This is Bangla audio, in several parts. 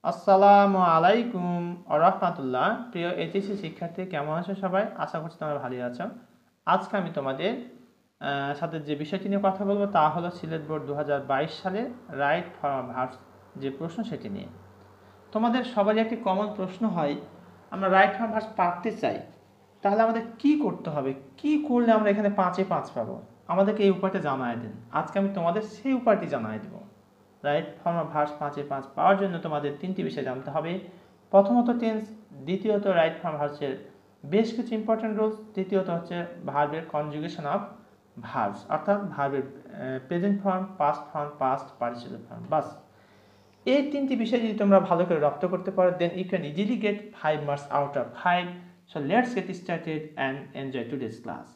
আসসালামু আলাইকুম ওয়া রাহমাতুল্লাহ। প্রিয় এইচএসসি শিক্ষার্থী, কেমন আছো সবাই? আশা করছি তোমরা ভালোই আছো। আজকে আমি তোমাদের সাথে যে বিষয়টি নিয়ে কথা বলবো তা হলো সিলেট বোর্ড 2022 সালের রাইট ফর্ম ভার্বস যে প্রশ্ন সেটি নিয়ে। তোমাদের সবারই একটি কমন প্রশ্ন হয়, আমরা রাইট ফর্ম ভার্বস পাঠতে চাই, তাহলে আমাদের কি করতে হবে, কি করলে আমরা এখানে 5-এ 5 পাবো? আমাদেরকে এই উপায়টা জানায় দিন। আজকে আমি তোমাদের সেই উপায়টি জানাই দেবো। রাইট ফর্ম অফ ভার্বস 5-এ 5 পাওয়ার জন্য তোমাদের 3টি বিষয় জানতে হবে। প্রথমত টেন্স, দ্বিতীয়ত রাইট ফর্ম ভার্বসের বেশ কিছু ইম্পর্টেন্ট রুলস, তৃতীয়ত হচ্ছে ভার্বের কনজুগেশন অফ ভার্বস, অর্থাৎ ভার্বের present form, past form, past participle form. বাস এই 3টি বিষয় যদি তোমরা ভালো করে রপ্ত করতে পারো, then you can easily get 5 marks out of 5। So let's get started and enjoy today's class.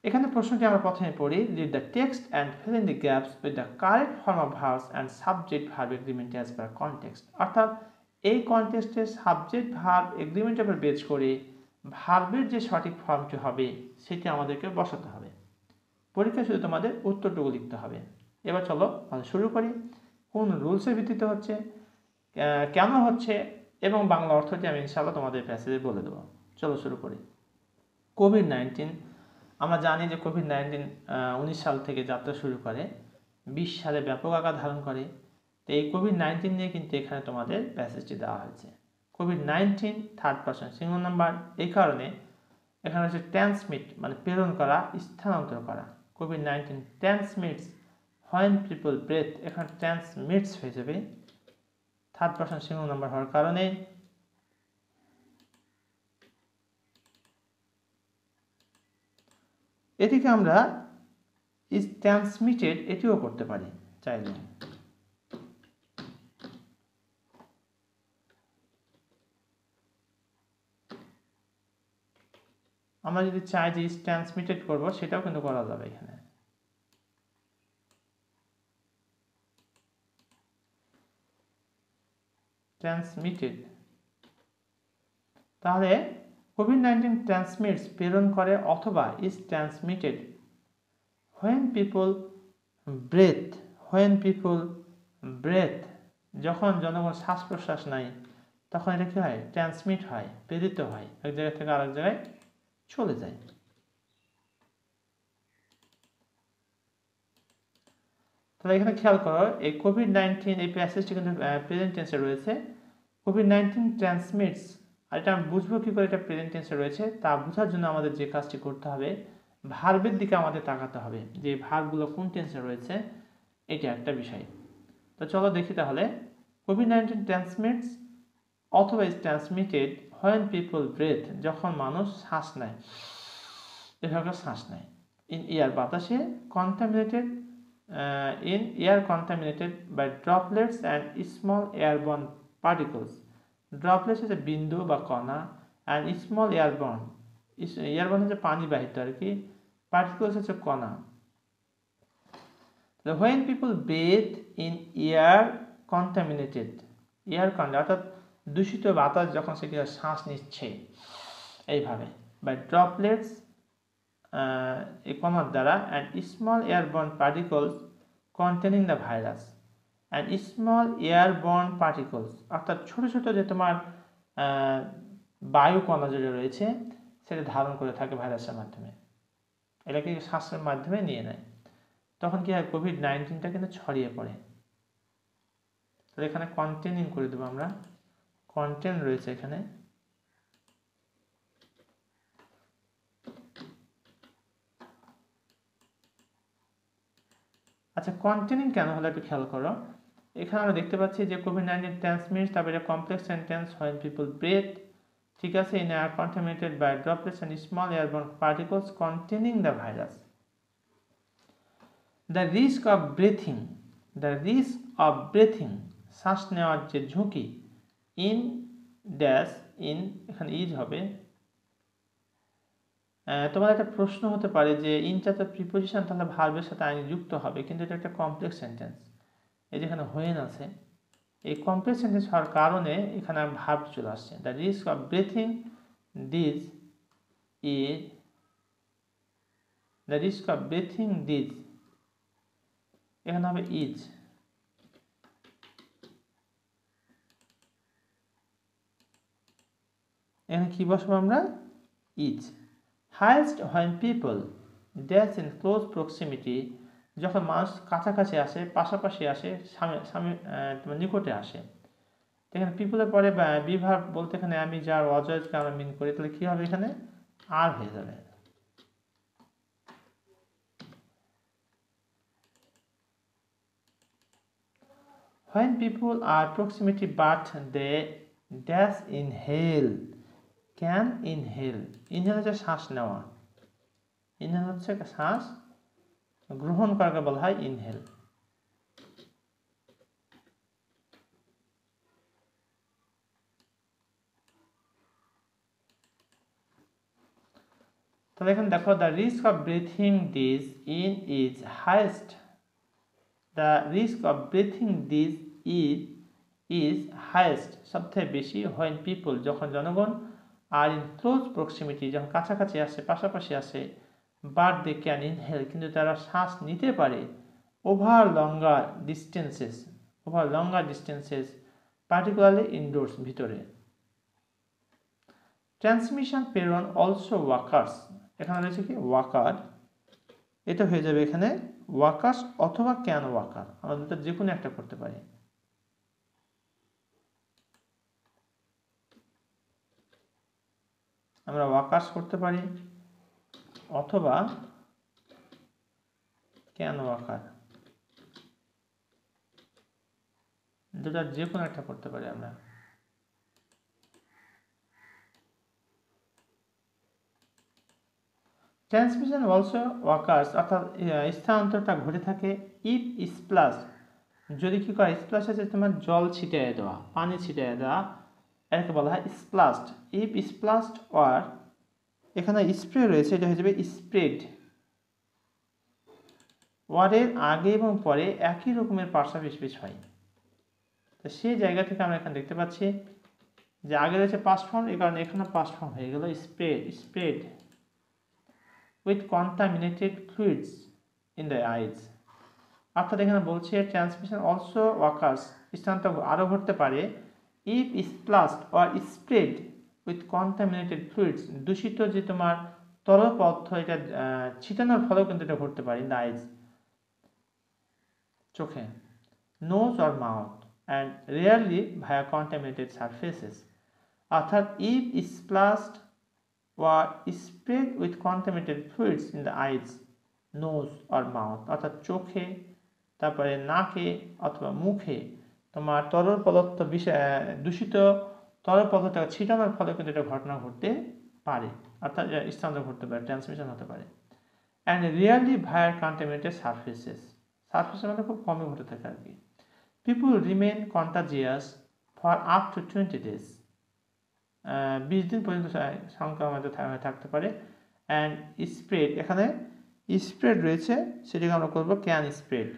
এখানে প্রশ্নটি আমরা প্রথমে পড়ি, read the text and fill in the gaps with the correct form of verbs and subject verb agreement as per context। অর্থাৎ এই কনটেক্সটে সাবজেক্ট ভার্ব এগ্রিমেন্টের উপর বেস করে ভার্বের যে সঠিক ফর্মটি হবে সেটি আমাদেরকে বসাতে হবে। পরীক্ষায় শুধু তোমাদের উত্তরটুকু লিখতে হবে। এবার চলো শুরু করি। কোন রুলসের ভিত্তিতে হচ্ছে, কেন হচ্ছে এবং বাংলা অর্থটি আমি ইনশাআল্লাহ তোমাদের প্যাসেজে বলে দেবো। চলো শুরু করি। কোভিড-19, আমরা জানি যে কোভিড-19 19 সাল থেকে যাত্রা শুরু করে, 20 সালে ব্যাপক আকার ধারণ করে। তো এই কোভিড-19 নিয়ে কিন্তু এখানে তোমাদের প্যাসেজটি দেওয়া হয়েছে। COVID-19 third person singular number, এই কারণে এখানে হচ্ছে ট্রান্সমিট মানে প্রেরণ করা, স্থানান্তর করা। কোভিড-19 ট্রান্সমিটস হোয়েন পিপল ব্রেথ, এখানে ট্রান্সমিটস হয়ে যাবে থার্ড পারসন সিঙ্গুলার নাম্বার হওয়ার কারণে। এটিকে আমরা ইজ ট্রান্সমিটেড এটিও করতে পারি চাইলে। আমরা যদি চাই যে ইজ ট্রান্সমিটেড করব, সেটাও কিন্তু করা যাবে এখানে। ট্রান্সমিটেড, তাহলে কোভিড-19 ট্রান্সমিটস প্রেরণ করে অথবা is transmitted when people breathe, when people breathe, যখন জনগণ শ্বাস প্রশ্বাস নেয় তখন এটা কি হয়? ট্রান্সমিট হয়, প্রেরিত হয়, এক জায়গা থেকে আরেক জায়গায় চলে যায়। তাহলে এখানে খেয়াল করো, এই কোভিড-19 এই প্যাসেজটি কিন্তু প্রেজেন্ট টেন্সে রয়েছে। কোভিড-19 ট্রান্সমিটস, আর এটা আমি বুঝবো কি করে এটা প্রেজেন্ট টেন্সে রয়েছে, তা বোঝার জন্য আমাদের যে কাজটি করতে হবে, ভার্বের দিকে আমাদের তাকাতে হবে, যে ভার্বগুলো কোন টেন্সে রয়েছে, এটা একটা বিষয়। তো চলো দেখি তাহলে। কোভিড-19 ট্রান্সমিটস অথবা is transmitted when people breathe, যখন মানুষ শ্বাস নেয়, এভাবে শ্বাস নেয়, ইন এয়ার বাতাসে, contaminated in air contaminated by droplets and small airborne particles। droplets হচ্ছে বিন্দু বা কণা, and small airborne, airborne হচ্ছে পানি বাহিত আর কি, particles হচ্ছে কণা। when people bathe in air contaminated, air অর্থাৎ দূষিত বাতাস যখন সেটি শ্বাস নিচ্ছে এইভাবে, by droplets এই কণার দ্বারা, and small airborne particles containing the virus, and small airborne particles অর্থাৎ ছোট ছোট যে তোমার বায়ু কণা যেটা রয়েছে সেটা ধারণ করে থাকে ভাইরাসের মাধ্যমে, এটাকে শ্বাসের মাধ্যমে নিয়ে নেয়, তখন কি হয়? কোভিড-19টা কিন্তু ছড়িয়ে পড়ে। তাহলে এখানে কন্টেনিং করে দেবো আমরা, কন্টেন রয়েছে এখানে। আচ্ছা, কন্টেনিং কেন হলো একটু খেয়াল করো। এখানে আমরা দেখতে পাচ্ছি যে কোভিড-19 ট্রান্সমিটস, তারপরে complex sentence when people breathe, ঠিক আছে, in air contaminated by droplets and small airborne particles containing the virus. The risk of breathing, the risk of breathing, শ্বাস নেওয়ার যে ঝুঁকি, ইন ড্যাশ, ইন এখানে ইজ হবে। তোমার একটা প্রশ্ন হতে পারে যে ইনটা তো প্রিপোজিশন, তাহলে ভার্বের সাথে আইন যুক্ত হবে, কিন্তু এটা একটা কমপ্লেক্স সেন্টেন্স, এই যেখানে হোয়েন আছে, এই কমপ্লেক্স সেন্টেন্স হওয়ার কারণে এখানে ভার্ব চলে আসছে। The risk of breathing this is, the risk of breathing this, এখানে হবে ইজ। এখানে কি বসবো আমরা? Is. Highest when people dash in close proximity, যখন মানুষ কাছাকাছি আসে, পাশাপাশি আসে, তোমার নিকটে আসে। এখানে পিপলের পরে বি ভার্ব বলতে এখানে আমি যার অজয়কে আমরা মিন করি, তাহলে কি হবে? এখানে আর হয়ে যাবে। When people are proximity but they dash inhale, can inhale, inhale হচ্ছে শ্বাস নেওয়া, inhale হচ্ছে শ্বাস গ্রহণ করাকে বলা হয় inhale। তাহলে এখন দেখো, the risk of breathing this in is highest, the risk of breathing this is highest, সবথেকে বেশি, when people, যখন জনগণ, are in close proximity, যখন কাছাকাছি আসে, পাশাপাশি আসে, but they can inhale, কিন্তু তারা শ্বাস নিতে পারে, over longer distances, particularly indoors, ভিতরে। ট্রান্সমিশন প্রেরণ অলসো ওয়াকার্স, এখানে রয়েছে কি? ওয়াকার, এটা হয়ে যাবে এখানে ওয়াকার্স অথবা ক্যান ওয়াকার, আমরা দুটো যে কোনো একটা করতে পারি। আমরা ওয়াকার্স করতে পারি অথবা ক্যান ওয়াকার, দুটার যে কোনো একটা করতে পারি আমরা। ট্রান্সমিশন অলসো ওয়াকার্স, অর্থাৎ স্থানান্তরটা ঘটে থাকে ইফ স্প্লাশ, যদি কি করে? স্প্লাশ আছে তোমার জল ছিটিয়ে দেওয়া, পানি ছিটিয়ে দেওয়া, এটাকে বলা হয় স্প্লাশড। ইফ স্প্লাশড অর, এখানে স্প্রে রয়েছে, এটা হয়ে যাবে স্প্রেড। ওয়ার্ডের আগে এবং পরে একই রকমের পার্শ্ব হয়, তো সেই জায়গা থেকে আমরা এখানে দেখতে পাচ্ছি যে আগে রয়েছে পাস্ট ফর্ম, এই কারণে এখানে পাস্ট ফর্ম হয়ে গেল spread with contaminated fluids in the eyes, অর্থাৎ এখানে বলছে ট্রান্সমিশন অলসো ওয়াকার্স, স্থানান্তর আরও ঘটতে পারে if splashed or spread with contaminated fluids, দূষিত যে তোমার তরল পদার্থ, এটা ছিটানোর ফলেও কিন্তু এটা ঘটতে পারে ইন দ্য আইজ, চোখে, nose or mouth, and rarely via contaminated surfaces, অর্থাৎ if splashed or spread with contaminated fluids in the eyes, nose or mouth, অর্থাৎ চোখে, তারপরে নাকে অথবা মুখে তোমার তরল পদার্থ, দূষিত তরল পদার্থ ছিটানোর ফলে কিন্তু এটা ঘটনা ঘটতে পারে, অর্থাৎ স্থানান্তর ঘটতে পারে, ট্রান্সমিশন হতে পারে। And rarely via contaminated surfaces মধ্যে খুব কমই ঘটে থাকে আর কি। People remain contagious for up to 20 days, 20 দিন পর্যন্ত সংক্রমণে থাকতে পারে। অ্যান্ড স্প্রেড, এখানে স্প্রেড রয়েছে, সেটাকে আমরা করবো can spread.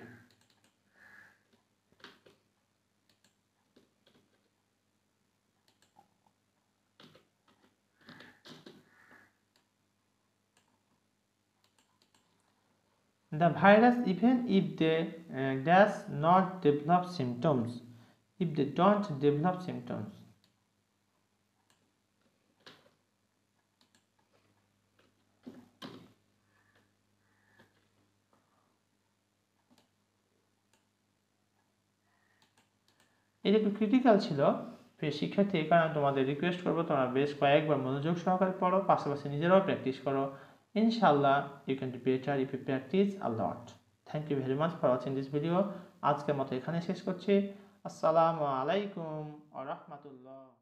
The virus, even if they does not develop symptoms, if they don't develop symptoms, এটা একটু ক্রিটিক্যাল ছিল প্রিয় শিক্ষার্থী, এই কারণে তোমাদের রিকোয়েস্ট করবো তোমরা বেশ কয়েকবার মনোযোগ সহকারে পড়ো, পাশাপাশি নিজেরাও প্র্যাকটিস করো। ইনশাআল্লাহ you can do better if you practice a lot. Thank you very much for watching this video. আজকের মতো এখানে শেষ করছি। আসসালামু আলাইকুম ওয়া রাহমাতুল্লাহ।